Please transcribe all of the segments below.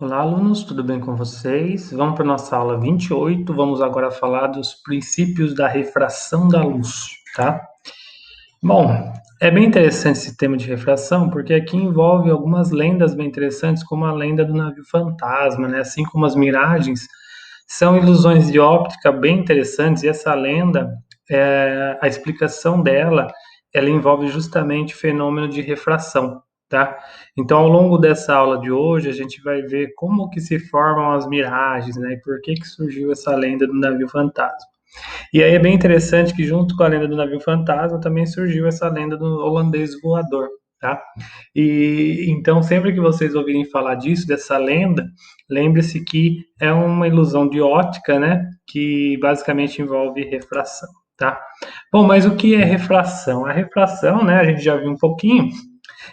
Olá, alunos, tudo bem com vocês? Vamos para a nossa aula 28. Vamos agora falar dos princípios da refração da luz, tá? Bom, é bem interessante esse tema de refração, porque aqui envolve algumas lendas bem interessantes, como a lenda do navio fantasma, né? Assim como as miragens, são ilusões de óptica bem interessantes, e essa lenda, a explicação dela, ela envolve justamente o fenômeno de refração, tá? Então, ao longo dessa aula de hoje, a gente vai ver como que se formam as miragens, né? E por que que surgiu essa lenda do navio fantasma. E aí é bem interessante que junto com a lenda do navio fantasma também surgiu essa lenda do holandês voador, tá? E então sempre que vocês ouvirem falar disso, dessa lenda, lembre-se que é uma ilusão de ótica, né? Que basicamente envolve refração, tá? Bom, mas o que é refração? A refração, né? A gente já viu um pouquinho.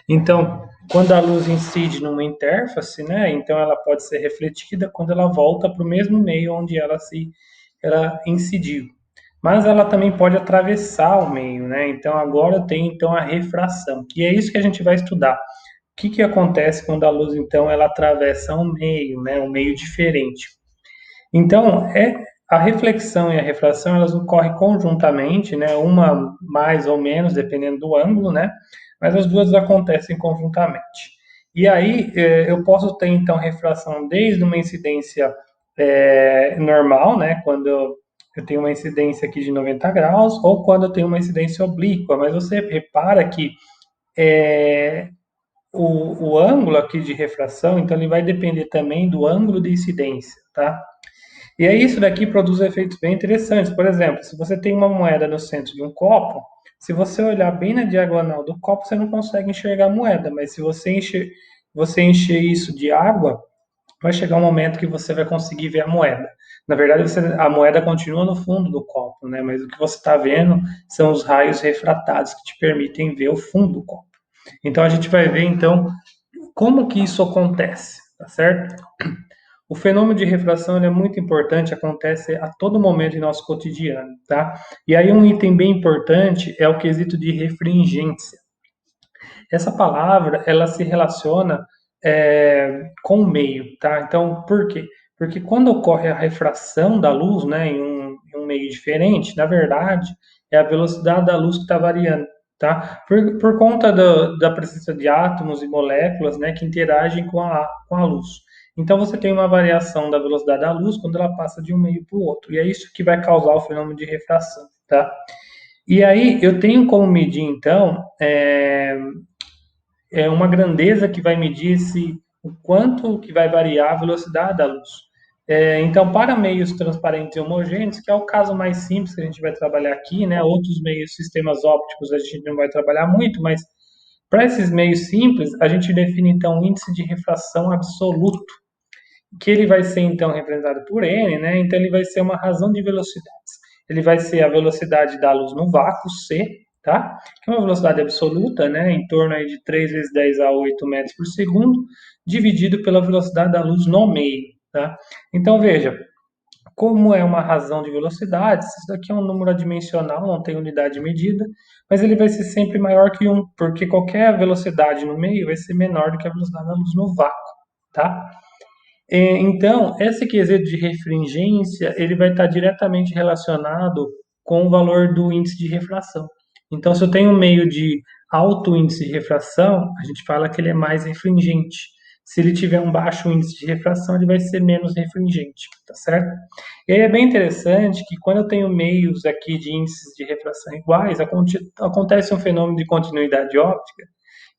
Então, quando a luz incide numa interface, né? Então ela pode ser refletida quando ela volta para o mesmo meio onde ela incidiu. Mas ela também pode atravessar o meio, né? Então agora tem então a refração, que é isso que a gente vai estudar. O que que acontece quando a luz então ela atravessa um meio, né? Um meio diferente. Então a reflexão e a refração elas ocorrem conjuntamente, né? Uma mais ou menos dependendo do ângulo, né? Mas as duas acontecem conjuntamente. E aí eu posso ter então refração desde uma incidência normal, né? Quando eu tenho uma incidência aqui de 90 graus, ou quando eu tenho uma incidência oblíqua, mas você repara que é, o ângulo aqui de refração, então ele vai depender também do ângulo de incidência, tá? E aí isso daqui produz efeitos bem interessantes. Por exemplo, se você tem uma moeda no centro de um copo, se você olhar bem na diagonal do copo, você não consegue enxergar a moeda, mas se você encher isso de água, vai chegar um momento que você vai conseguir ver a moeda. Na verdade, a moeda continua no fundo do copo, né? Mas o que você está vendo são os raios refratados que te permitem ver o fundo do copo. Então a gente vai ver então como que isso acontece, tá certo? O fenômeno de refração é muito importante, acontece a todo momento em nosso cotidiano, tá? E aí um item bem importante é o quesito de refringência. Essa palavra, ela se relaciona com o meio, tá? Então, por quê? Porque quando ocorre a refração da luz, né, em um meio diferente, na verdade, é a velocidade da luz que está variando, tá? Por conta da presença de átomos e moléculas, né, que interagem com a luz. Então, você tem uma variação da velocidade da luz quando ela passa de um meio para o outro. E é isso que vai causar o fenômeno de refração, tá? E aí, eu tenho como medir, então, uma grandeza que vai medir o quanto que vai variar a velocidade da luz. Então, para meios transparentes e homogêneos, que é o caso mais simples que a gente vai trabalhar aqui, né? Outros meios, sistemas ópticos, a gente não vai trabalhar muito, mas para esses meios simples, a gente define então o índice de refração absoluto, que ele vai ser então representado por n, né? Então ele vai ser uma razão de velocidades. Ele vai ser a velocidade da luz no vácuo, c, tá? Que é uma velocidade absoluta, né? Em torno aí de 3 vezes 10 a 8 metros por segundo, dividido pela velocidade da luz no meio, tá? Então veja, como é uma razão de velocidades, isso daqui é um número adimensional, não tem unidade medida, mas ele vai ser sempre maior que 1, porque qualquer velocidade no meio vai ser menor do que a velocidade da luz no vácuo, tá? Então, esse quesito de refringência, ele vai estar diretamente relacionado com o valor do índice de refração. Então, se eu tenho um meio de alto índice de refração, a gente fala que ele é mais refringente. Se ele tiver um baixo índice de refração, ele vai ser menos refringente, tá certo? E aí é bem interessante que quando eu tenho meios aqui de índices de refração iguais, acontece um fenômeno de continuidade óptica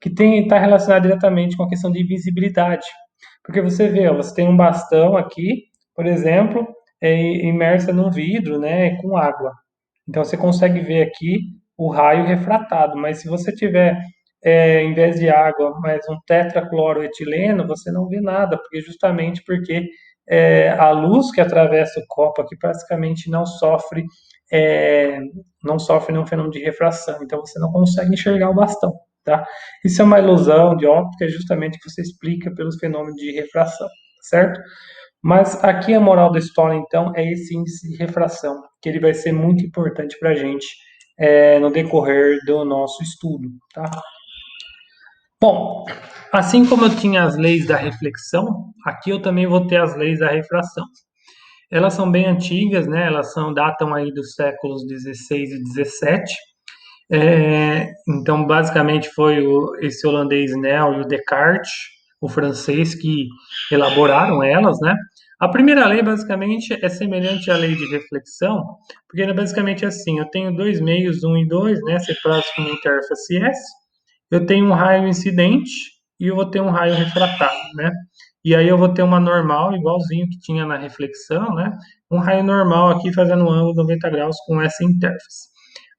que está relacionado diretamente com a questão de visibilidade. Porque você vê, ó, você tem um bastão aqui, por exemplo, imersa num vidro, né, com água. Então você consegue ver aqui o raio refratado, mas se você tiver, em vez de água, mais um tetracloroetileno, você não vê nada, porque justamente porque a luz que atravessa o copo aqui praticamente é, não sofre nenhum fenômeno de refração, então você não consegue enxergar o bastão, tá? Isso é uma ilusão de óptica, justamente que você explica pelos fenômenos de refração, certo? Mas aqui a moral da história, então, é esse índice de refração, que ele vai ser muito importante para a gente no decorrer do nosso estudo, tá? Bom, assim como eu tinha as leis da reflexão, aqui eu também vou ter as leis da refração. Elas são bem antigas, né? Elas datam aí dos séculos 16 e 17. Então, basicamente, foi esse holandês Nel e o Descartes, o francês, que elaboraram elas, né? A primeira lei, basicamente, é semelhante à lei de reflexão, porque é basicamente assim: eu tenho dois meios, um e dois, né, separados por uma interface S, eu tenho um raio incidente e eu vou ter um raio refratado, né? E aí eu vou ter uma normal, igualzinho que tinha na reflexão, né? Um raio normal aqui fazendo um ângulo de 90 graus com essa interface.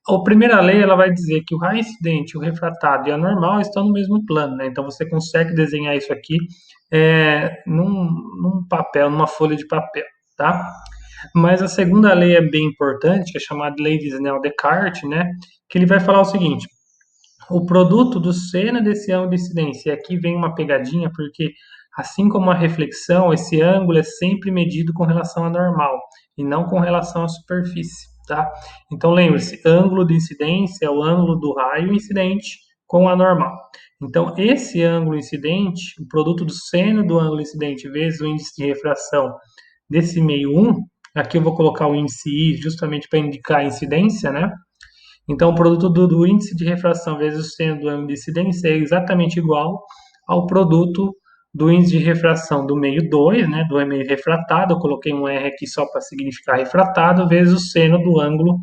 A primeira lei ela vai dizer que o raio incidente, o refratado e a normal estão no mesmo plano, né? Então você consegue desenhar isso aqui num papel, numa folha de papel, tá? Mas a segunda lei é bem importante, que é chamada lei de Snell-Descartes, né? Que ele vai falar o seguinte: o produto do seno desse ângulo de incidência. E aqui vem uma pegadinha, porque assim como a reflexão, esse ângulo é sempre medido com relação à normal e não com relação à superfície, tá? Então lembre-se, ângulo de incidência é o ângulo do raio incidente com a normal. Então esse ângulo incidente, o produto do seno do ângulo incidente vezes o índice de refração desse meio 1, aqui eu vou colocar o índice I justamente para indicar a incidência, né? Então, o produto do índice de refração vezes o seno do ângulo de incidência é exatamente igual ao produto do índice de refração do meio 2, né, do meio refratado, eu coloquei um R aqui só para significar refratado, vezes o seno do ângulo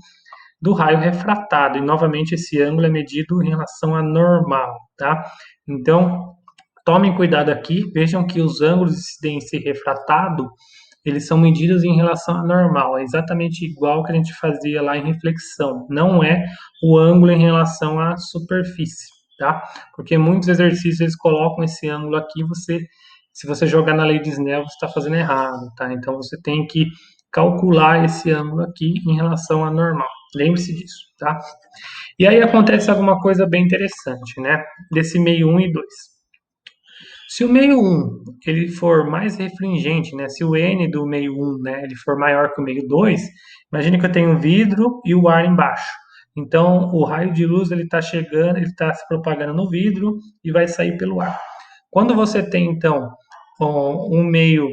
do raio refratado. E, novamente, esse ângulo é medido em relação à normal, tá? Então, tomem cuidado aqui, vejam que os ângulos de incidência e refratado, eles são medidos em relação à normal, é exatamente igual que a gente fazia lá em reflexão, não é o ângulo em relação à superfície, tá? Porque muitos exercícios eles colocam esse ângulo aqui, se você jogar na lei de Snell, você está fazendo errado, tá? Então você tem que calcular esse ângulo aqui em relação à normal. Lembre-se disso, tá? E aí acontece alguma coisa bem interessante, né? Desse meio 1 e 2. Se o meio 1 ele for mais refringente, né? Se o N do meio 1, né, ele for maior que o meio 2, imagine que eu tenho um vidro e o ar embaixo. Então, o raio de luz ele está chegando, ele está se propagando no vidro e vai sair pelo ar. Quando você tem, então, um meio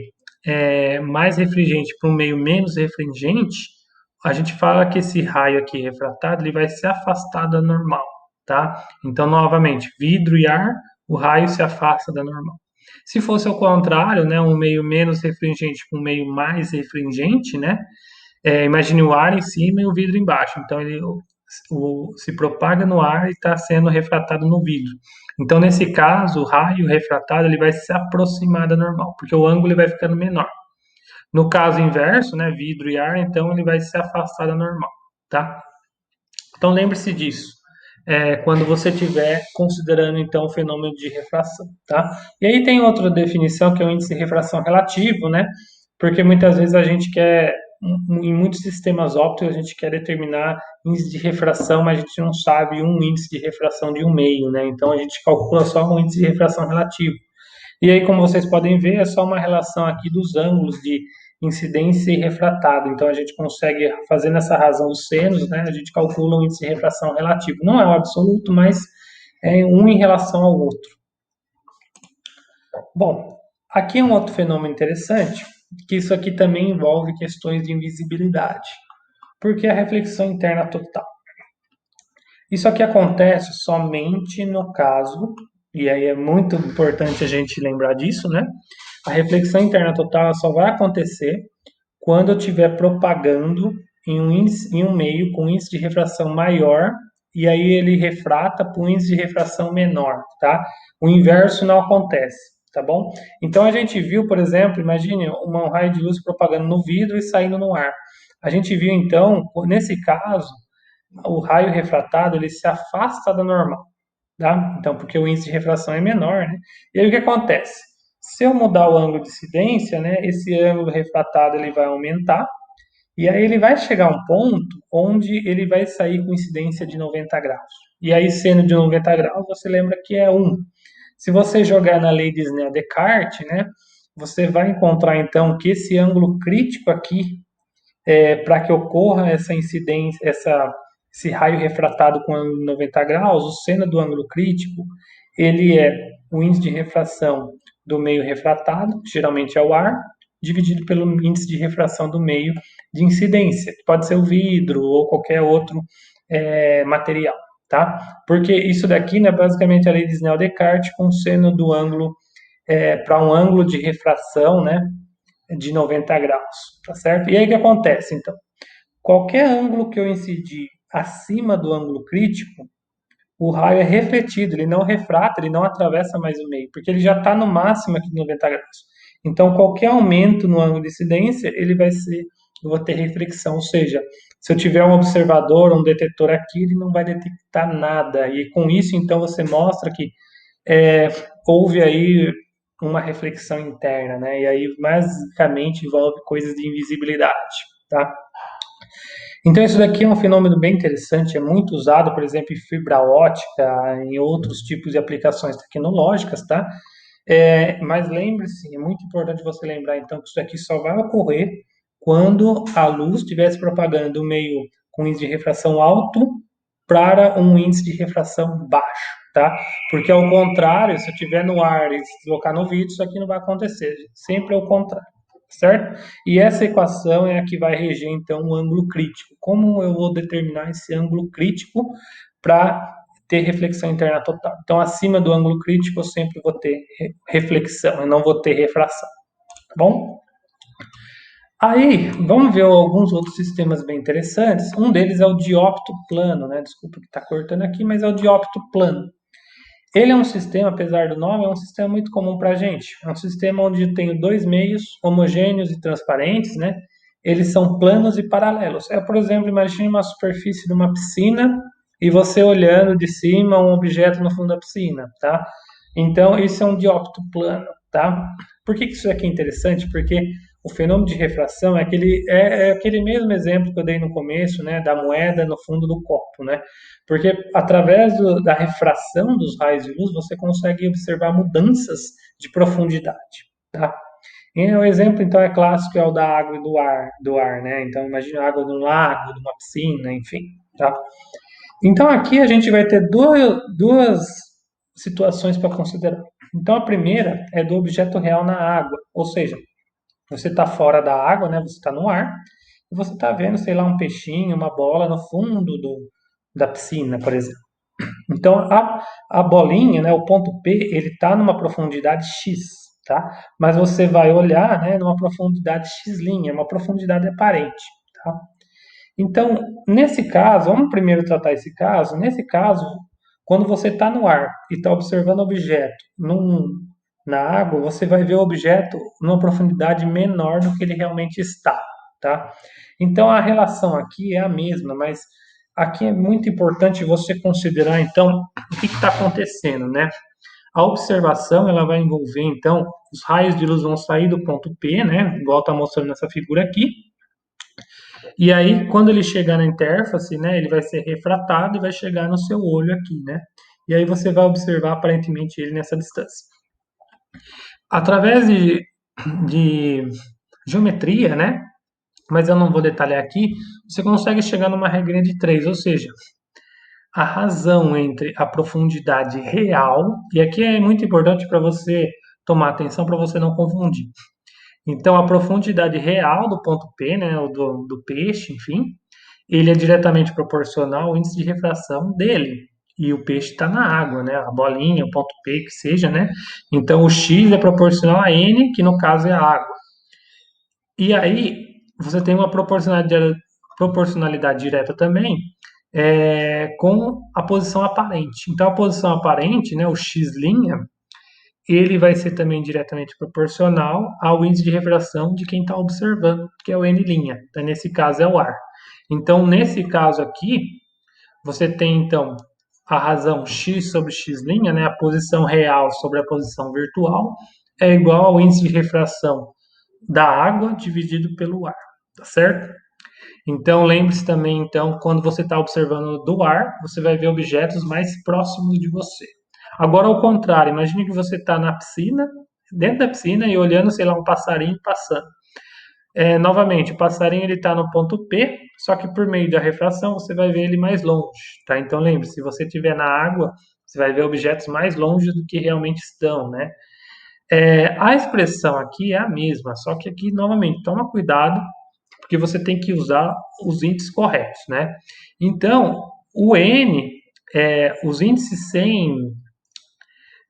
mais refringente para um meio menos refringente, a gente fala que esse raio aqui refratado ele vai se afastar da normal, tá? Então, novamente, vidro e ar, o raio se afasta da normal. Se fosse ao contrário, né, um meio menos refringente com um meio mais refringente, né, imagine o ar em cima e o vidro embaixo. Então, ele se propaga no ar e está sendo refratado no vidro. Então, nesse caso, o raio refratado ele vai se aproximar da normal, porque o ângulo ele vai ficando menor. No caso inverso, né, vidro e ar, então ele vai se afastar da normal, tá? Então lembre-se disso, quando você estiver considerando então o fenômeno de refração, tá? E aí tem outra definição que é o índice de refração relativo, né? Porque muitas vezes a gente quer, em muitos sistemas ópticos, a gente quer determinar índice de refração, mas a gente não sabe um índice de refração de um meio, né? Então a gente calcula só um índice de refração relativo. E aí, como vocês podem ver, é só uma relação aqui dos ângulos de incidência e refratado. Então, a gente consegue, fazendo essa razão dos senos, né, a gente calcula um índice de refração relativo. Não é o absoluto, mas é um em relação ao outro. Bom, aqui é um outro fenômeno interessante, que isso aqui também envolve questões de invisibilidade. Porque a reflexão interna total. Isso aqui acontece somente no caso, e aí é muito importante a gente lembrar disso, né? A reflexão interna total só vai acontecer quando eu estiver propagando em um meio com índice de refração maior e aí ele refrata para um índice de refração menor, tá? O inverso não acontece, tá bom? Então a gente viu, por exemplo, imagine um raio de luz propagando no vidro e saindo no ar. A gente viu então, nesse caso, o raio refratado ele se afasta da normal, tá? Então, porque o índice de refração é menor, né? E aí o que acontece? Se eu mudar o ângulo de incidência, né, esse ângulo refratado ele vai aumentar e aí ele vai chegar a um ponto onde ele vai sair com incidência de 90 graus. E aí, sendo de 90 graus, você lembra que é 1. Se você jogar na lei de Snell-Descartes, né, você vai encontrar então que esse ângulo crítico aqui para que ocorra essa incidência, esse raio refratado com ângulo de 90 graus, o seno do ângulo crítico, ele é o índice de refração do meio refratado, geralmente é o ar, dividido pelo índice de refração do meio de incidência, que pode ser o vidro ou qualquer outro material, tá? Porque isso daqui, né, basicamente a lei de Snell-Descartes com o seno do ângulo para um ângulo de refração, né, de 90 graus, tá certo? E aí o que acontece, então? Qualquer ângulo que eu incidir acima do ângulo crítico, o raio é refletido, ele não refrata, ele não atravessa mais o meio, porque ele já está no máximo aqui de 90 graus. Então, qualquer aumento no ângulo de incidência, ele vai ser, eu vou ter reflexão, ou seja, se eu tiver um observador, um detetor aqui, ele não vai detectar nada. E com isso, então, você mostra que é, houve aí uma reflexão interna, né? E aí, basicamente, envolve coisas de invisibilidade, tá? Então, isso daqui é um fenômeno bem interessante, é muito usado, por exemplo, em fibra ótica, em outros tipos de aplicações tecnológicas, tá? Mas lembre-se, é muito importante você lembrar, então, que isso aqui só vai ocorrer quando a luz estiver se propagando do meio com índice de refração alto para um índice de refração baixo, tá? Porque, ao contrário, se eu estiver no ar e se deslocar no vidro, isso aqui não vai acontecer, sempre é o contrário, certo? E essa equação é a que vai reger, então, o ângulo crítico. Como eu vou determinar esse ângulo crítico para ter reflexão interna total? Então, acima do ângulo crítico, eu sempre vou ter reflexão, eu não vou ter refração, tá bom? Aí, vamos ver alguns outros sistemas bem interessantes. Um deles é o diópto plano, né? Desculpa que está cortando aqui, mas é o diópto plano. Ele é um sistema, apesar do nome, é um sistema muito comum para a gente. É um sistema onde eu tenho dois meios homogêneos e transparentes, né? Eles são planos e paralelos. Por exemplo, imagine uma superfície de uma piscina e você olhando de cima um objeto no fundo da piscina, tá? Então, isso é um diópto plano, tá? Por que isso aqui é interessante? Porque o fenômeno de refração é aquele mesmo exemplo que eu dei no começo, né? Da moeda no fundo do copo, né? Porque através da refração dos raios de luz, você consegue observar mudanças de profundidade, tá? E o exemplo, então, é clássico, é o da água e do ar, né? Então, imagine a água de um lago, de uma piscina, enfim, tá? Então, aqui a gente vai ter duas situações para considerar. Então, a primeira é do objeto real na água, ou seja, você está fora da água, né? Você está no ar, e você está vendo, sei lá, um peixinho, uma bola no fundo da piscina, por exemplo. Então, a bolinha, né, o ponto P, ele está numa profundidade X, tá? Mas você vai olhar, né, numa profundidade X', uma profundidade aparente, tá? Então, nesse caso, vamos primeiro tratar esse caso. Nesse caso, quando você está no ar e está observando o objeto na água, você vai ver o objeto numa profundidade menor do que ele realmente está, tá? Então, a relação aqui é a mesma, mas aqui é muito importante você considerar, então, o que está acontecendo, né? A observação, ela vai envolver, então, os raios de luz vão sair do ponto P, né? Igual está mostrando nessa figura aqui, e aí, quando ele chegar na interface, né, ele vai ser refratado e vai chegar no seu olho aqui, né? E aí você vai observar aparentemente ele nessa distância. Através de geometria, né? Mas eu não vou detalhar aqui, você consegue chegar numa regrinha de 3, ou seja, a razão entre a profundidade real, e aqui é muito importante para você tomar atenção para você não confundir. Então, a profundidade real do ponto P, né, do peixe, enfim, ele é diretamente proporcional ao índice de refração dele. E o peixe está na água, né? A bolinha, o ponto P, que seja, né? Então, o X é proporcional a N, que no caso é a água. E aí, você tem uma proporcionalidade direta também com a posição aparente. Então, a posição aparente, né, o X', ele vai ser também diretamente proporcional ao índice de refração de quem está observando, que é o N'. Então, nesse caso, é o ar. Então, nesse caso aqui, você tem, então, a razão x sobre x', né, a posição real sobre a posição virtual, é igual ao índice de refração da água dividido pelo ar, tá certo? Então, lembre-se também, então, quando você está observando do ar, você vai ver objetos mais próximos de você. Agora, ao contrário, imagine que você está na piscina, dentro da piscina, e olhando, sei lá, um passarinho passando. Novamente, o passarinho ele está no ponto P, só que por meio da refração você vai ver ele mais longe, tá? Então lembre-se, se você estiver na água, Você vai ver objetos mais longe do que realmente estão, né? A expressão aqui é a mesma, só que aqui, novamente, toma cuidado, porque você tem que usar os índices corretos, né? Então, o N, os índices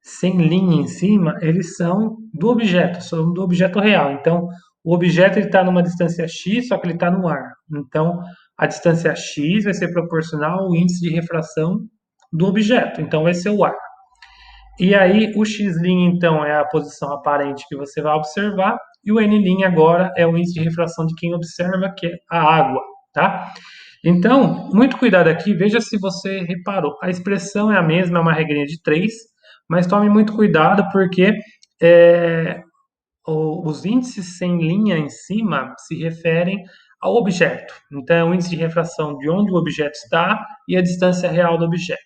sem linha em cima, eles são do objeto real. Então, o objeto está numa distância x, só que ele está no ar. Então, a distância x vai ser proporcional ao índice de refração do objeto. Então, vai ser o ar. E aí, o x', então, é a posição aparente que você vai observar, e o n' agora é o índice de refração de quem observa, que é a água, tá? Então, muito cuidado aqui, veja se você reparou. A expressão é a mesma, é uma regrinha de 3, mas tome muito cuidado porque é, os índices sem linha em cima se referem ao objeto. Então, é o índice de refração de onde o objeto está e a distância real do objeto.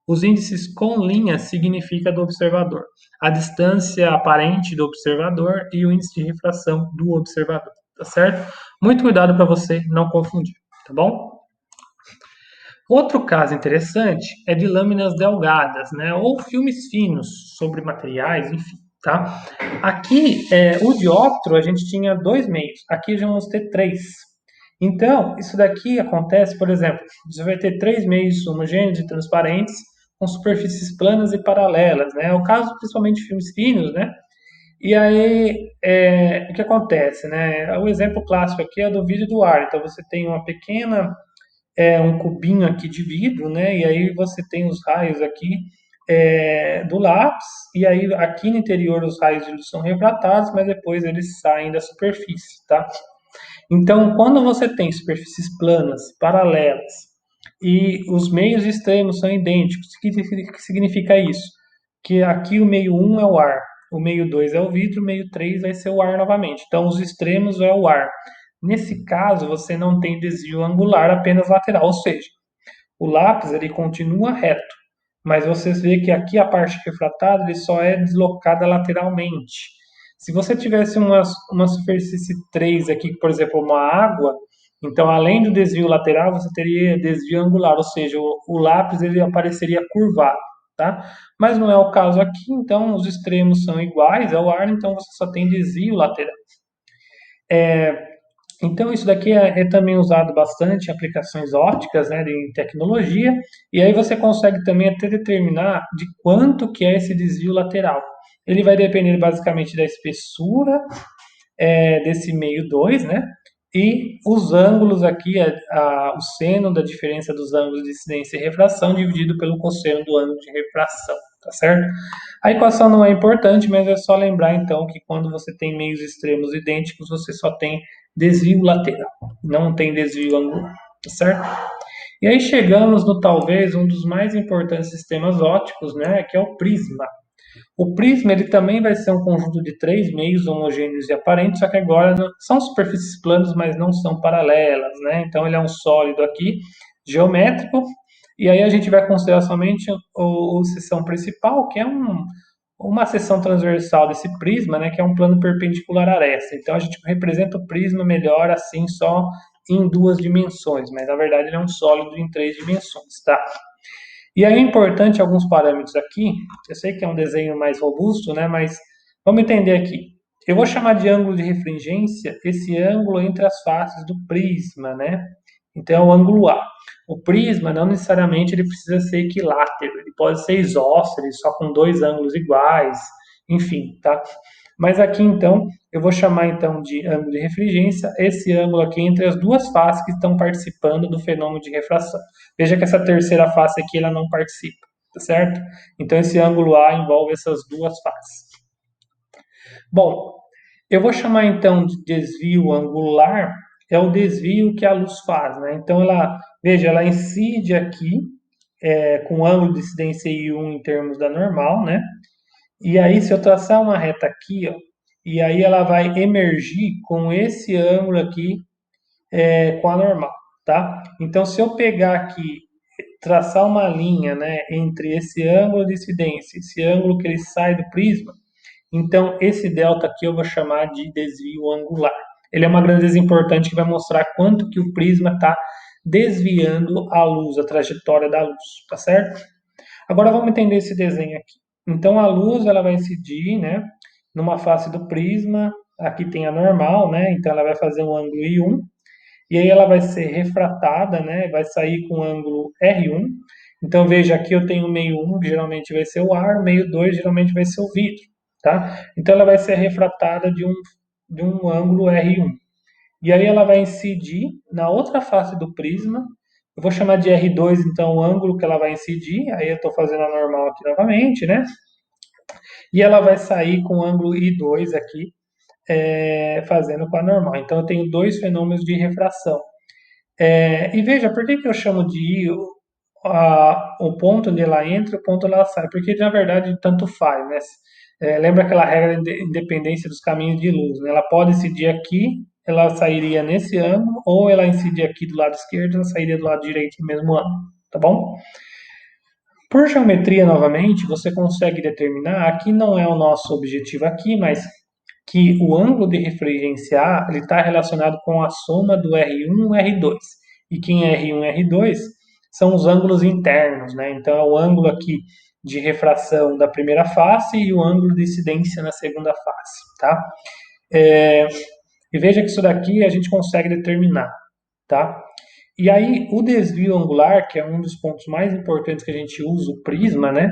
Os índices com linha significa do observador, a distância aparente do observador e o índice de refração do observador, tá certo? Muito cuidado para você não confundir, tá bom? Outro caso interessante é de lâminas delgadas, né, ou filmes finos sobre materiais, enfim, tá? Aqui, o dióptro, a gente tinha 2 meios, aqui já vamos ter 3. Então, isso daqui acontece, por exemplo, você vai ter 3 meios homogêneos e transparentes com superfícies planas e paralelas, né? É o caso principalmente de filmes finos, né? E aí, o que acontece, né? O exemplo clássico aqui é do vídeo do ar. Então, você tem uma pequena um cubinho aqui de vidro, né? E aí você tem os raios aqui do lápis, e aí aqui no interior os raios eles são refratados, mas depois eles saem da superfície, tá? Então, quando você tem superfícies planas, paralelas, e os meios extremos são idênticos, o que significa isso? Que aqui o meio 1 é o ar, o meio 2 é o vidro, o meio 3 vai ser o ar novamente. Então, os extremos é o ar. Nesse caso, você não tem desvio angular, apenas lateral, ou seja, o lápis ele continua reto, mas você vê que aqui a parte refratada ele só é deslocada lateralmente. Se você tivesse uma superfície 3 aqui, por exemplo, uma água, então além do desvio lateral, você teria desvio angular, ou seja, o lápis ele apareceria curvado, tá? Mas não é o caso aqui, então os extremos são iguais ao ar, então você só tem desvio lateral. Então, isso daqui é também usado bastante em aplicações ópticas, né, em tecnologia, e aí você consegue também até determinar de quanto que é esse desvio lateral. Ele vai depender basicamente da espessura desse meio 2, né, e os ângulos aqui, o seno da diferença dos ângulos de incidência e refração dividido pelo cosseno do ângulo de refração, tá certo? A equação não é importante, mas é só lembrar então que quando você tem meios extremos idênticos, você só tem desvio lateral, não tem desvio angular, tá certo? E aí chegamos no talvez um dos mais importantes sistemas ópticos, né, que é o prisma. O prisma ele também vai ser um conjunto de 3 meios homogêneos e aparentes, só que agora são superfícies planas, mas não são paralelas, né? Então ele é um sólido aqui, geométrico, e aí a gente vai considerar somente a seção principal, que é uma seção transversal desse prisma, né, que é um plano perpendicular à aresta. Então a gente representa o prisma melhor assim só em 2 dimensões, mas na verdade ele é um sólido em 3 dimensões, tá? E aí é importante alguns parâmetros aqui. Eu sei que é um desenho mais robusto, né, mas vamos entender aqui. Eu vou chamar de ângulo de refringência esse ângulo entre as faces do prisma, né? Então é o ângulo A. O prisma não necessariamente ele precisa ser equilátero, ele pode ser isósceles, só com 2 ângulos iguais, enfim, tá? Mas aqui então eu vou chamar então de ângulo de refringência esse ângulo aqui entre as duas faces que estão participando do fenômeno de refração. Veja que essa terceira face aqui ela não participa, tá certo? Então esse ângulo A envolve essas duas faces. Bom, eu vou chamar então de desvio angular, é o desvio que a luz faz, né? Então veja, ela incide aqui com ângulo de incidência I1 em termos da normal, né? E aí se eu traçar uma reta aqui, ó, e aí ela vai emergir com esse ângulo aqui com a normal, tá? Então se eu pegar aqui, traçar uma linha, né, entre esse ângulo de incidência, esse ângulo que ele sai do prisma, então, esse delta aqui eu vou chamar de desvio angular. Ele é uma grandeza importante que vai mostrar quanto que o prisma está desviando a luz, a trajetória da luz, tá certo? Agora vamos entender esse desenho aqui. Então a luz ela vai incidir, né, numa face do prisma. Aqui tem a normal, né? Então ela vai fazer um ângulo I1 e aí ela vai ser refratada, né? Vai sair com o ângulo R1. Então veja aqui eu tenho o meio 1, que geralmente vai ser o ar, o meio 2 geralmente vai ser o vidro, tá? Então ela vai ser refratada de um ângulo R1. E aí ela vai incidir na outra face do prisma. Eu vou chamar de R2, então, o ângulo que ela vai incidir. Aí eu estou fazendo a normal aqui novamente, né? E ela vai sair com o ângulo I2 aqui, fazendo com a normal. Então, eu tenho dois fenômenos de refração. E veja, por que eu chamo de I o ponto onde ela entra e o ponto onde ela sai? Porque, na verdade, tanto faz, né? Lembra aquela regra de independência dos caminhos de luz, né? Ela pode incidir aqui, ela sairia nesse ângulo, ou ela incide aqui do lado esquerdo, ela sairia do lado direito no mesmo ângulo, tá bom? Por geometria, novamente, você consegue determinar, aqui não é o nosso objetivo aqui, mas que o ângulo de refringência A está relacionado com a soma do R1 e R2. E que em R1 e R2 são os ângulos internos, né? Então é o ângulo aqui de refração da primeira face e o ângulo de incidência na segunda face, tá? E veja que isso daqui a gente consegue determinar, tá? E aí o desvio angular, que é um dos pontos mais importantes que a gente usa, o prisma, né?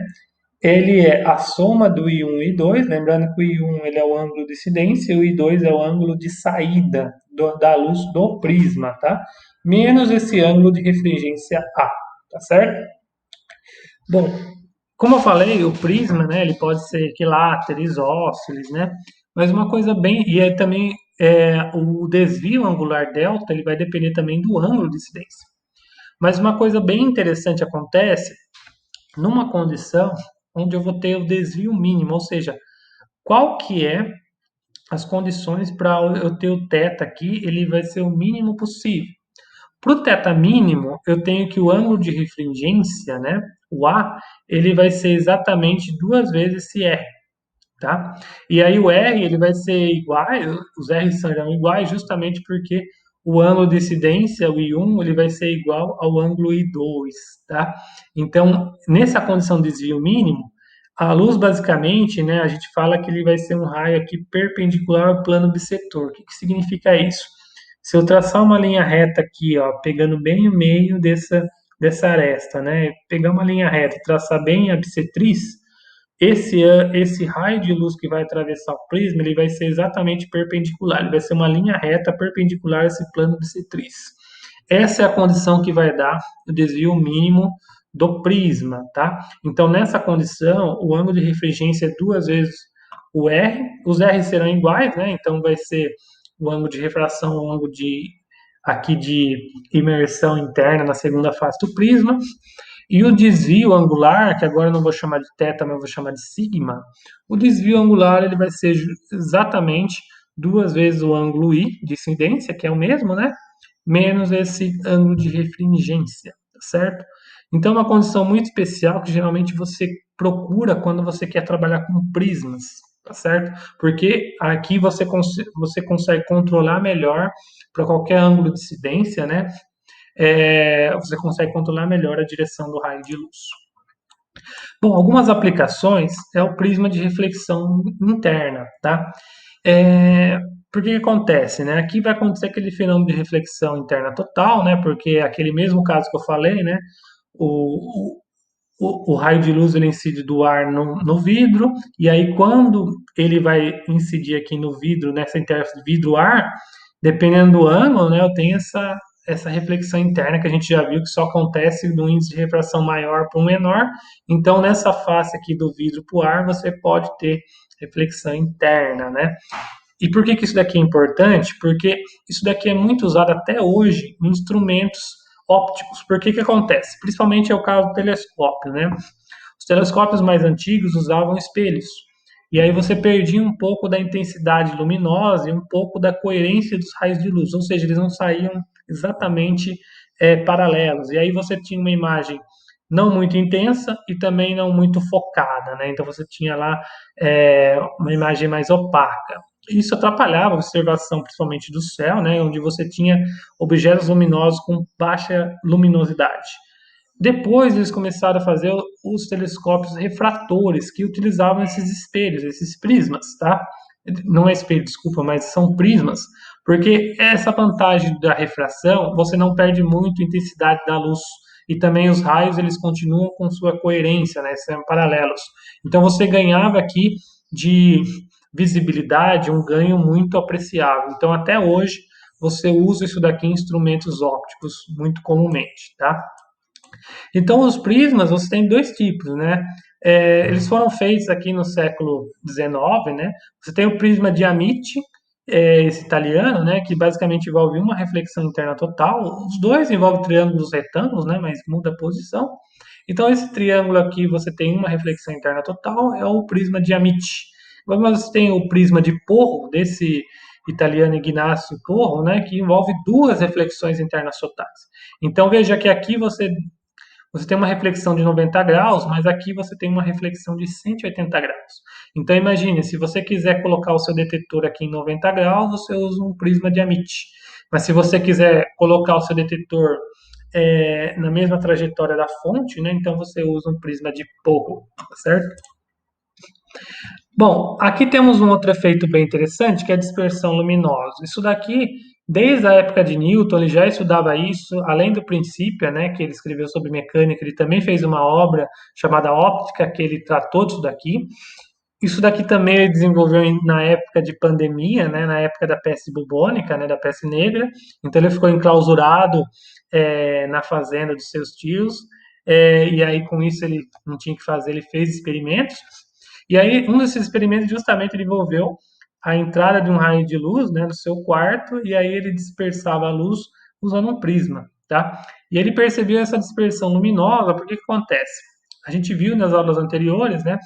Ele é a soma do I1 e I2, lembrando que o I1 ele é o ângulo de incidência e o I2 é o ângulo de saída da luz do prisma, tá? Menos esse ângulo de refringência A, tá certo? Bom, como eu falei, o prisma, né, ele pode ser equilátero, isósceles, né? Mas uma coisa bem, e é também o desvio angular delta, ele vai depender também do ângulo de incidência. Mas uma coisa bem interessante acontece numa condição onde eu vou ter o desvio mínimo, ou seja, qual que é as condições para eu ter o θ aqui, ele vai ser o mínimo possível. Para o θ mínimo, eu tenho que o ângulo de refringência, né, o A, ele vai ser exatamente duas vezes esse R, tá? E aí o R, ele vai ser igual, os R serão iguais justamente porque o ângulo de incidência, o I1, ele vai ser igual ao ângulo I2, tá? Então, nessa condição de desvio mínimo, a luz, basicamente, né, a gente fala que ele vai ser um raio aqui perpendicular ao plano bissetor. O que significa isso? Se eu traçar uma linha reta aqui, ó, pegando bem o meio dessa aresta, né, pegar uma linha reta e traçar bem a bissetriz, esse raio de luz que vai atravessar o prisma, ele vai ser exatamente perpendicular, ele vai ser uma linha reta perpendicular a esse plano bissetriz. Essa é a condição que vai dar o desvio mínimo do prisma, tá? Então, nessa condição, o ângulo de refringência é duas vezes o R, os R serão iguais, né? Então, vai ser o ângulo de refração, o ângulo aqui de imersão interna na segunda face do prisma, e o desvio angular, que agora eu não vou chamar de θ, mas eu vou chamar de sigma, o desvio angular ele vai ser exatamente duas vezes o ângulo I de incidência, que é o mesmo, né? Menos esse ângulo de refringência, tá certo? Então, é uma condição muito especial que geralmente você procura quando você quer trabalhar com prismas, tá certo? Porque aqui você consegue controlar melhor para qualquer ângulo de incidência, né? Você consegue controlar melhor a direção do raio de luz. Bom, algumas aplicações é o prisma de reflexão interna, tá? Por que acontece, né? Aqui vai acontecer aquele fenômeno de reflexão interna total, né? Porque aquele mesmo caso que eu falei, né? O, o raio de luz ele incide do ar no vidro, e aí quando ele vai incidir aqui no vidro, nessa interface vidro-ar, dependendo do ângulo, né, eu tenho essa reflexão interna que a gente já viu que só acontece no índice de refração maior para um menor. Então, nessa face aqui do vidro para o ar, você pode ter reflexão interna, né? E por que isso daqui é importante? Porque isso daqui é muito usado até hoje em instrumentos ópticos. Por que acontece? Principalmente é o caso do telescópio, né? Os telescópios mais antigos usavam espelhos. E aí você perdia um pouco da intensidade luminosa e um pouco da coerência dos raios de luz, ou seja, eles não saíam exatamente paralelos. E aí você tinha uma imagem não muito intensa e também não muito focada, né? Então você tinha lá uma imagem mais opaca. Isso atrapalhava a observação, principalmente do céu, né? Onde você tinha objetos luminosos com baixa luminosidade. Depois eles começaram a fazer os telescópios refratores, que utilizavam esses espelhos, esses prismas, tá? Não é espelho, desculpa, mas são prismas, porque essa vantagem da refração, você não perde muito a intensidade da luz, e também os raios eles continuam com sua coerência, né? São paralelos. Então você ganhava aqui de visibilidade um ganho muito apreciável. Então até hoje você usa isso daqui em instrumentos ópticos muito comumente, tá? Então, os prismas, você tem dois tipos, né? Eles foram feitos aqui no século XIX, né? Você tem o prisma de Amici, esse italiano, né? Que basicamente envolve uma reflexão interna total. Os dois envolvem triângulos retângulos, né? Mas muda a posição. Então, esse triângulo aqui, você tem uma reflexão interna total, é o prisma de Amici. Mas você tem o prisma de Porro, desse italiano Ignacio Porro, né? Que envolve duas reflexões internas totais. Então, veja que aqui você tem uma reflexão de 90 graus, mas aqui você tem uma reflexão de 180 graus. Então imagine, se você quiser colocar o seu detetor aqui em 90 graus, você usa um prisma de Amici. Mas se você quiser colocar o seu detetor na mesma trajetória da fonte, né, então você usa um prisma de Porro, tá certo? Bom, aqui temos um outro efeito bem interessante, que é a dispersão luminosa. Isso daqui, desde a época de Newton, ele já estudava isso, além do Princípio, né, que ele escreveu sobre mecânica, ele também fez uma obra chamada Óptica, que ele tratou disso daqui. Isso daqui também ele desenvolveu na época de pandemia, né, na época da peste bubônica, né, da peste negra. Então ele ficou enclausurado na fazenda dos seus tios, e aí com isso ele não tinha o que fazer, ele fez experimentos. E aí um desses experimentos justamente ele envolveu a entrada de um raio de luz, né, no seu quarto, e aí ele dispersava a luz usando um prisma, tá? E ele percebeu essa dispersão luminosa, porque que acontece? A gente viu nas aulas anteriores, né,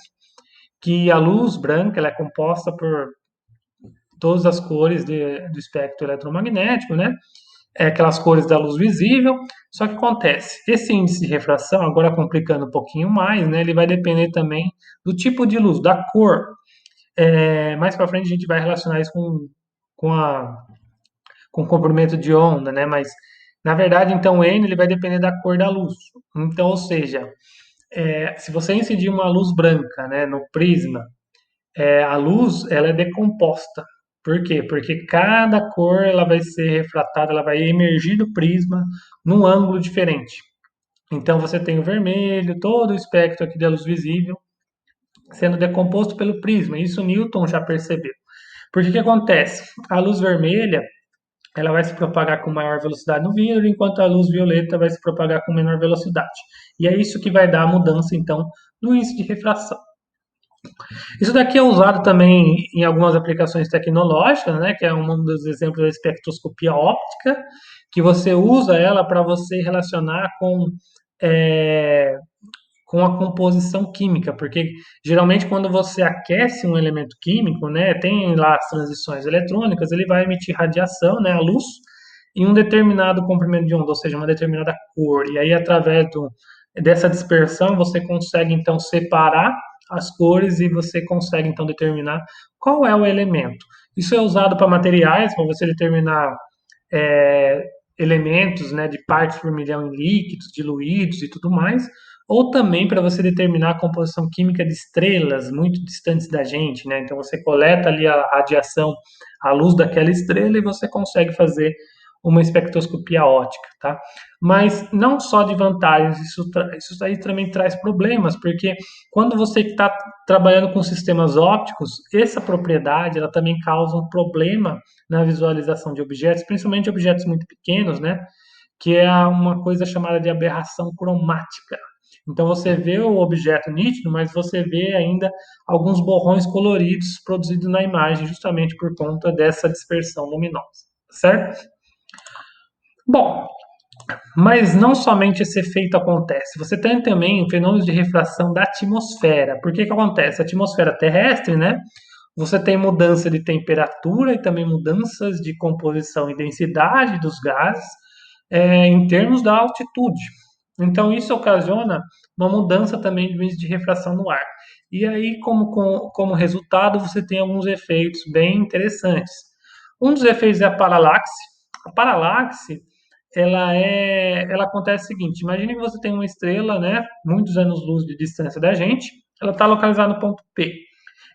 que a luz branca ela é composta por todas as cores do espectro eletromagnético, né? Aquelas cores da luz visível. Só que acontece, esse índice de refração, agora complicando um pouquinho mais, né? Ele vai depender também do tipo de luz, da cor. Mais para frente a gente vai relacionar isso com, a, com o comprimento de onda, né? Mas na verdade, então, o N ele vai depender da cor da luz. Então, ou seja, se você incidir uma luz branca, né, no prisma, a luz ela é decomposta. Por quê? Porque cada cor ela vai ser refratada, ela vai emergir do prisma num ângulo diferente. Então você tem o vermelho, todo o espectro aqui da luz visível sendo decomposto pelo prisma. Isso Newton já percebeu. Porque que acontece? A luz vermelha ela vai se propagar com maior velocidade no vidro, enquanto a luz violeta vai se propagar com menor velocidade. E é isso que vai dar a mudança, então, no índice de refração. Isso daqui é usado também em algumas aplicações tecnológicas, né, que é um dos exemplos da espectroscopia óptica, que você usa ela para você relacionar é, com a composição química, porque geralmente quando você aquece um elemento químico, né, tem lá as transições eletrônicas, ele vai emitir radiação, né, a luz, em um determinado comprimento de onda, ou seja, uma determinada cor. E aí, dessa dispersão, você consegue então separar as cores e você consegue então determinar qual é o elemento. Isso é usado para materiais, para você determinar é, elementos, né, de partes por milhão em líquidos, diluídos e tudo mais, ou também para você determinar a composição química de estrelas muito distantes da gente, né? Então você coleta ali a radiação, a luz daquela estrela e você consegue fazer uma espectroscopia óptica, tá? Mas não só de vantagens, isso aí também traz problemas, porque quando você está trabalhando com sistemas ópticos, essa propriedade ela também causa um problema na visualização de objetos, principalmente objetos muito pequenos, né? Que é uma coisa chamada de aberração cromática. Então você vê o objeto nítido, mas você vê ainda alguns borrões coloridos produzidos na imagem, justamente por conta dessa dispersão luminosa, certo? Bom, mas não somente esse efeito acontece, você tem também fenômenos de refração da atmosfera. Por que que acontece? A atmosfera terrestre, né? Você tem mudança de temperatura e também mudanças de composição e densidade dos gases em termos da altitude. Então, isso ocasiona uma mudança também do índice de refração no ar. E aí, como resultado, você tem alguns efeitos bem interessantes. Um dos efeitos é a paralaxe. A paralaxe ela acontece o seguinte: imagine que você tem uma estrela, né, muitos anos-luz de distância da gente, ela está localizada no ponto P.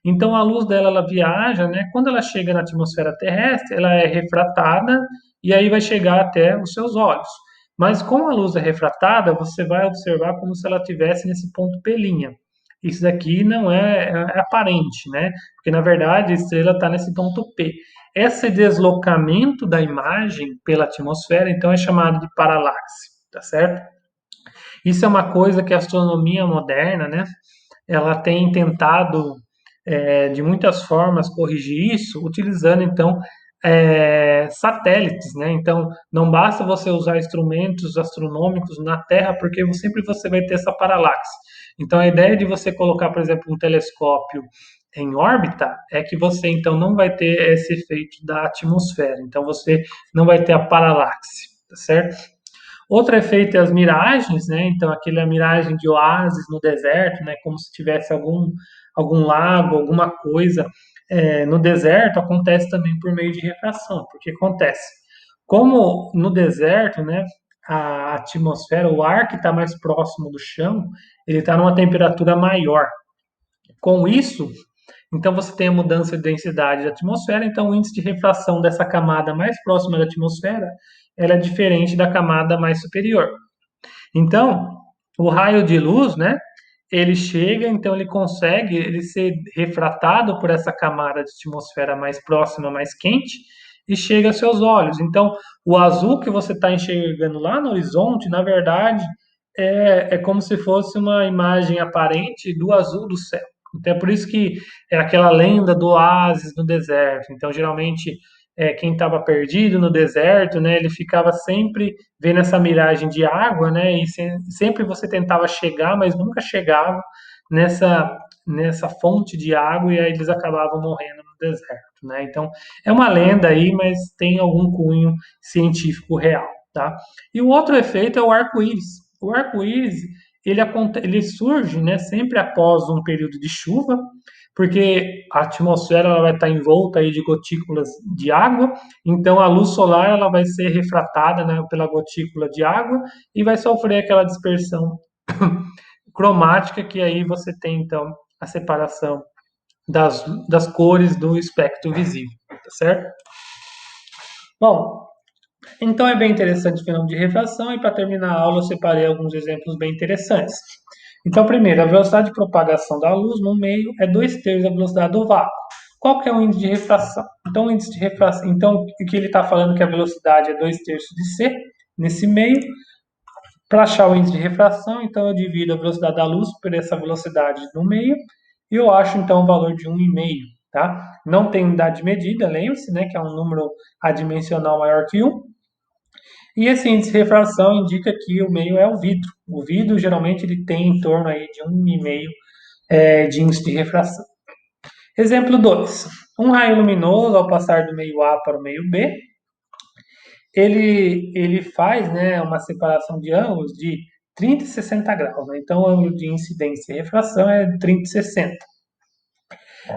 Então a luz dela ela viaja, né? Quando ela chega na atmosfera terrestre, ela é refratada e aí vai chegar até os seus olhos. Mas como a luz é refratada, você vai observar como se ela estivesse nesse ponto P'. Isso daqui não é aparente, né? Porque na verdade a estrela está nesse ponto P. Esse deslocamento da imagem pela atmosfera, então, é chamado de paralaxe, tá certo? Isso é uma coisa que a astronomia moderna, né, ela tem tentado de muitas formas corrigir isso, utilizando então satélites, né? Então não basta você usar instrumentos astronômicos na Terra, porque sempre você vai ter essa paralaxe. Então a ideia de você colocar, por exemplo, um telescópio em órbita é que você então não vai ter esse efeito da atmosfera. Então você não vai ter a paralaxe, tá certo? Outro efeito é as miragens, né? Então, aquela miragem de oásis no deserto, né? Como se tivesse algum lago, alguma coisa no deserto, acontece também por meio de refração. Porque acontece, como no deserto, né? A atmosfera, o ar que está mais próximo do chão, ele está numa temperatura maior. Com isso, então você tem a mudança de densidade da atmosfera, então o índice de refração dessa camada mais próxima da atmosfera, ela é diferente da camada mais superior. Então, o raio de luz, né, ele chega, então ele consegue ele ser refratado por essa camada de atmosfera mais próxima, mais quente, e chega aos seus olhos. Então, o azul que você está enxergando lá no horizonte, na verdade, é como se fosse uma imagem aparente do azul do céu. Então, é por isso que é aquela lenda do oásis no deserto. Então, geralmente, quem estava perdido no deserto, né, ele ficava sempre vendo essa miragem de água, né, e sempre você tentava chegar, mas nunca chegava nessa fonte de água e aí eles acabavam morrendo no deserto, né? Então, é uma lenda aí, mas tem algum cunho científico real, tá? E o outro efeito é o arco-íris. O arco-íris, ele surge, né, sempre após um período de chuva, porque a atmosfera ela vai estar envolta aí de gotículas de água, então a luz solar ela vai ser refratada, né, pela gotícula de água e vai sofrer aquela dispersão cromática que aí você tem então a separação das cores do espectro visível, tá certo? Bom, então é bem interessante o fenômeno de refração e para terminar a aula eu separei alguns exemplos bem interessantes. Então, primeiro, a velocidade de propagação da luz no meio é 2/3 da velocidade do vácuo. Qual que é o índice de refração? Então, o índice de refração, então, o que ele está falando que a velocidade é 2/3 de c nesse meio. Para achar o índice de refração, então eu divido a velocidade da luz por essa velocidade no meio e eu acho então o valor de 1,5, tá? Não tem unidade de medida, lembre-se, né, que é um número adimensional maior que 1. E esse índice de refração indica que o meio é o vidro. O vidro geralmente ele tem em torno aí de 1,5 de índice de refração. Exemplo 2. Um raio luminoso, ao passar do meio A para o meio B, ele faz, né, uma separação de ângulos de 30 e 60 graus. Né? Então, o ângulo de incidência e refração é 30 e 60.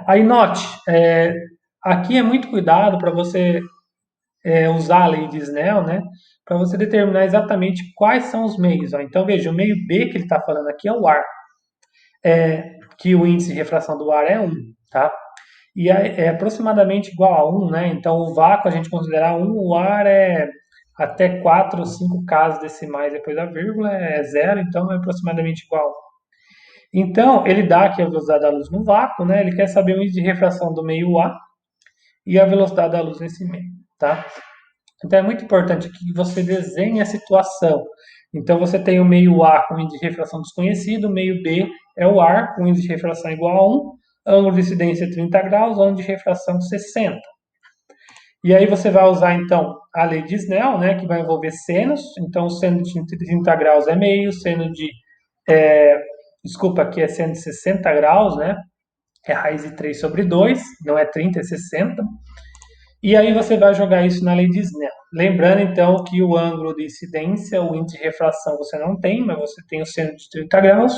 Aí, note, aqui é muito cuidado para você usar a lei de Snell, né, para você determinar exatamente quais são os meios. Ó. Então, veja, o meio B que ele está falando aqui é o ar, que o índice de refração do ar é 1, tá? E é aproximadamente igual a 1, né? Então, o vácuo a gente considera 1, o ar é até 4 ou 5 casas decimais depois da vírgula, é 0, então é aproximadamente igual a 1. Então, ele dá aqui a velocidade da luz no vácuo, né? Ele quer saber o índice de refração do meio A e a velocidade da luz nesse meio, tá? Então, é muito importante que você desenhe a situação. Então, você tem o meio A com índice de refração desconhecido, o meio B é o ar com índice de refração igual a 1, ângulo de incidência 30 graus, ângulo de refração 60. E aí você vai usar, então, a lei de Snell, né, que vai envolver senos. Então, o seno de 30 graus é meio, seno de... aqui é seno de 60 graus, né? É raiz de 3 sobre 2, não é 30, é 60. E aí você vai jogar isso na lei de Snell. Lembrando, então, que o ângulo de incidência, o índice de refração você não tem, mas você tem o seno de 30 graus.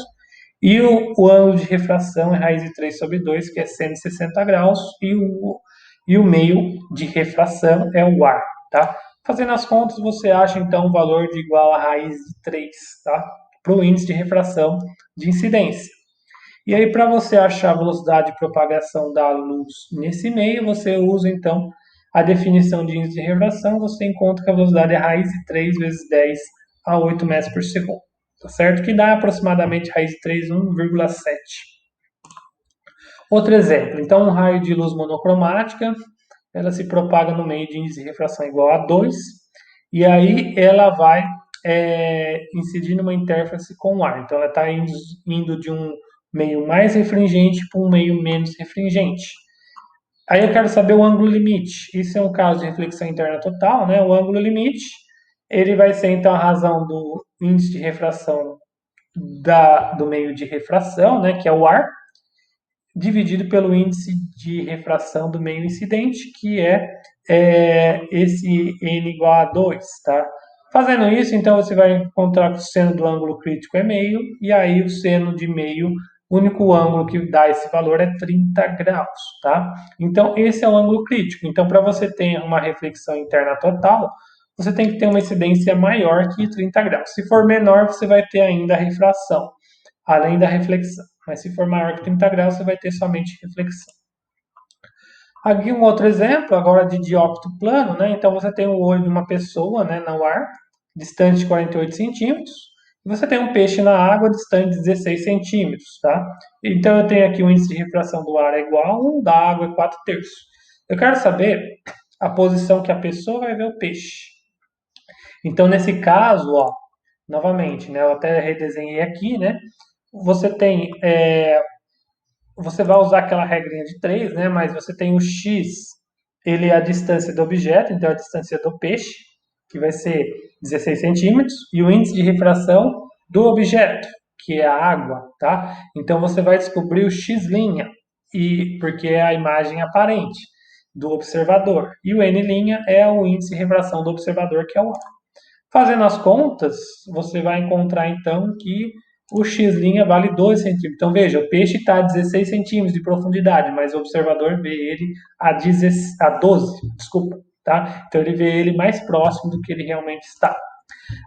E o ângulo de refração é raiz de 3 sobre 2, que é 160 graus. E o meio de refração é o ar, tá? Fazendo as contas, você acha então um valor de igual a raiz de 3, tá? Para o índice de refração de incidência. E aí, para você achar a velocidade de propagação da luz nesse meio, você usa então a definição de índice de refração, você encontra que a velocidade é raiz de 3 vezes 10 a 8 metros por segundo. Tá certo? Que dá aproximadamente raiz de 3, 1,7. Outro exemplo, então um raio de luz monocromática, ela se propaga no meio de índice de refração igual a 2, e aí ela vai incidir numa interface com o ar. Então ela está indo de um meio mais refringente para um meio menos refringente. Aí eu quero saber o ângulo limite. Isso é um caso de reflexão interna total, né? O ângulo limite, ele vai ser então a razão do índice de refração do meio de refração, né, que é o ar, dividido pelo índice de refração do meio incidente, que esse n igual a 2, tá? Fazendo isso, então, você vai encontrar que o seno do ângulo crítico é meio, e aí o seno de meio, o único ângulo que dá esse valor é 30 graus, tá? Então, esse é o ângulo crítico. Então, para você ter uma reflexão interna total, você tem que ter uma incidência maior que 30 graus. Se for menor, você vai ter ainda a refração, além da reflexão. Mas se for maior que 30 graus, você vai ter somente reflexão. Aqui um outro exemplo, agora de dióptro plano, né? Então você tem o olho de uma pessoa, né, no ar, distante de 48 centímetros, e você tem um peixe na água distante de 16 centímetros, tá? Então eu tenho aqui o índice de refração do ar é igual a 1, da água é 4 terços. Eu quero saber a posição que a pessoa vai ver o peixe. Então nesse caso, ó, novamente, né, eu até redesenhei aqui, né? Você tem você vai usar aquela regrinha de 3, né? Mas você tem o x, ele é a distância do objeto, então é a distância do peixe, que vai ser 16 centímetros, e o índice de refração do objeto, que é a água, tá? Então você vai descobrir o x', porque é a imagem aparente do observador, e o n' é o índice de refração do observador, que é o ar. Fazendo as contas, você vai encontrar então que o x' vale 12 centímetros. Então veja, o peixe está a 16 centímetros de profundidade, mas o observador vê ele a 12, desculpa, tá? Então ele vê ele mais próximo do que ele realmente está.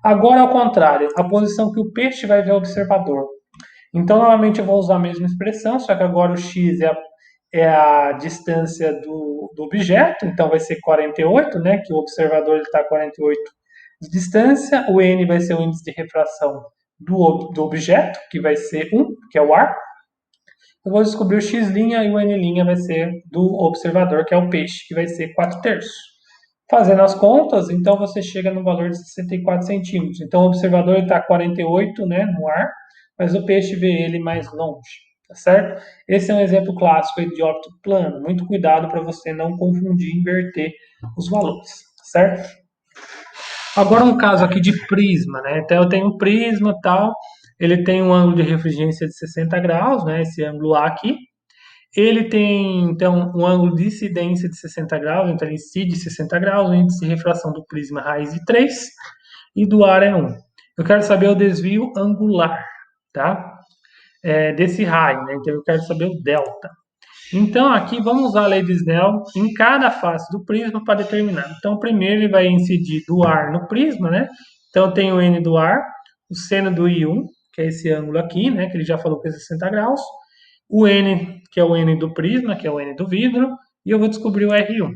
Agora, ao contrário, a posição que o peixe vai ver o observador. Então, novamente, eu vou usar a mesma expressão, só que agora o x é a distância do objeto, então vai ser 48, né? Que o observador está a 48 de distância, o n vai ser o índice de refração do objeto, que vai ser 1, que é o ar. Eu vou descobrir o x' e o n' vai ser do observador, que é o peixe, que vai ser 4 terços. Fazendo as contas, então você chega no valor de 64 centímetros. Então o observador está a 48, né, no ar, mas o peixe vê ele mais longe, tá certo? Esse é um exemplo clássico de óptico plano. Muito cuidado para você não confundir e inverter os valores, certo? Agora um caso aqui de prisma, né? Então eu tenho um prisma tal, ele tem um ângulo de refringência de 60 graus, né? Esse ângulo A aqui. Ele tem, então, um ângulo de incidência de 60 graus, então ele incide 60 graus, o índice de refração do prisma é raiz de 3 e do ar é 1. Eu quero saber o desvio angular, tá? Desse raio, né? Então eu quero saber o delta. Então, aqui vamos usar a lei de Snell em cada face do prisma para determinar. Então, primeiro ele vai incidir do ar no prisma, né? Então, eu tenho o N do ar, o seno do I1, que é esse ângulo aqui, né? Que ele já falou que é 60 graus. O N, que é o N do prisma, que é o N do vidro. E eu vou descobrir o R1.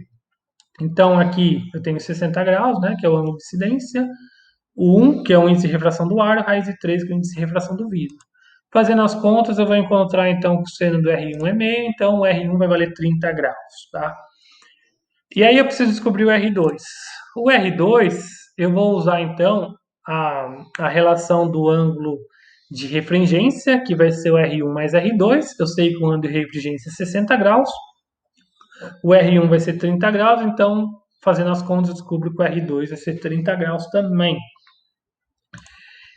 Então, aqui eu tenho 60 graus, né? Que é o ângulo de incidência. O 1, que é o índice de refração do ar. Raiz de 3, que é o índice de refração do vidro. Fazendo as contas, eu vou encontrar então que o seno do R1 é meio, então o R1 vai valer 30 graus, tá? E aí eu preciso descobrir o R2. O R2, eu vou usar então a relação do ângulo de refringência, que vai ser o R1 mais R2. Eu sei que o ângulo de refringência é 60 graus. O R1 vai ser 30 graus, então fazendo as contas eu descubro que o R2 vai ser 30 graus também.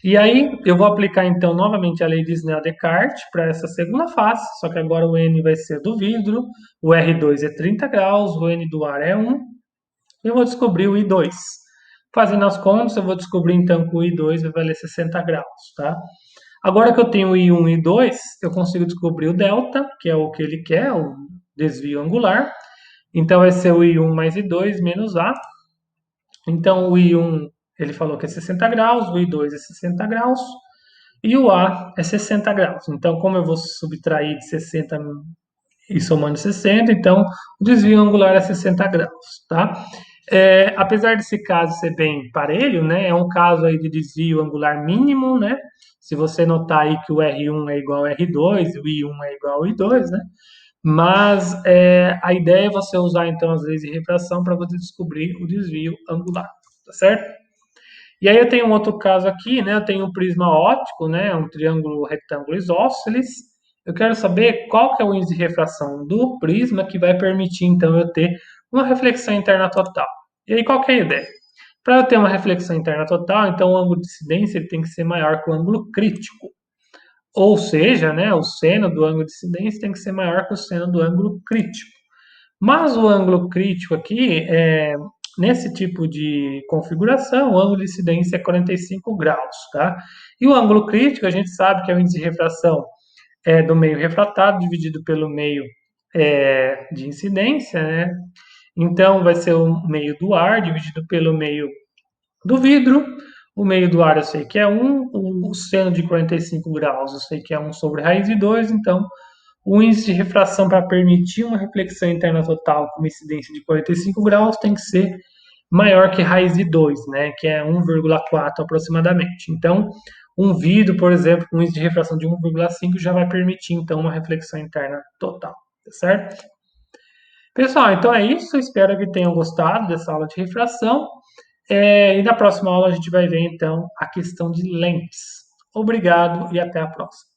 E aí eu vou aplicar então novamente a lei de Snell-Descartes para essa segunda face, só que agora o N vai ser do vidro, o R2 é 30 graus, o N do ar é 1, e eu vou descobrir o I2. Fazendo as contas, eu vou descobrir então que o I2 vai valer 60 graus, tá? Agora que eu tenho o I1 e I2, eu consigo descobrir o delta, que é o que ele quer, o desvio angular. Então vai ser o I1 mais I2 menos A. Então, o I1, ele falou que é 60 graus, o I2 é 60 graus, e o A é 60 graus. Então, como eu vou subtrair de 60 e somando 60, então o desvio angular é 60 graus, tá? Apesar desse caso ser bem parelho, né, é um caso aí de desvio angular mínimo, né? Se você notar aí que o R1 é igual ao R2, o I1 é igual ao I2, né? Mas a ideia é você usar então as leis de refração para você descobrir o desvio angular, tá certo? E aí eu tenho um outro caso aqui, né? Eu tenho um prisma óptico, né? Um triângulo retângulo isósceles. Eu quero saber qual que é o índice de refração do prisma que vai permitir então eu ter uma reflexão interna total. E aí qual que é a ideia? Para eu ter uma reflexão interna total, então o ângulo de incidência ele tem que ser maior que o ângulo crítico. Ou seja, né, o seno do ângulo de incidência tem que ser maior que o seno do ângulo crítico. Mas o ângulo crítico aqui, nesse tipo de configuração, o ângulo de incidência é 45 graus, tá? E o ângulo crítico, a gente sabe que é o índice de refração do meio refratado dividido pelo meio de incidência, né? Então, vai ser o meio do ar dividido pelo meio do vidro. O meio do ar eu sei que é 1, o seno de 45 graus eu sei que é 1 sobre raiz de 2, então o índice de refração para permitir uma reflexão interna total com uma incidência de 45 graus tem que ser maior que raiz de 2, né, que é 1,4 aproximadamente. Então, um vidro, por exemplo, com índice de refração de 1,5 já vai permitir, então, uma reflexão interna total, tá certo? Pessoal, então é isso. Espero que tenham gostado dessa aula de refração. E na próxima aula a gente vai ver, então, a questão de lentes. Obrigado e até a próxima.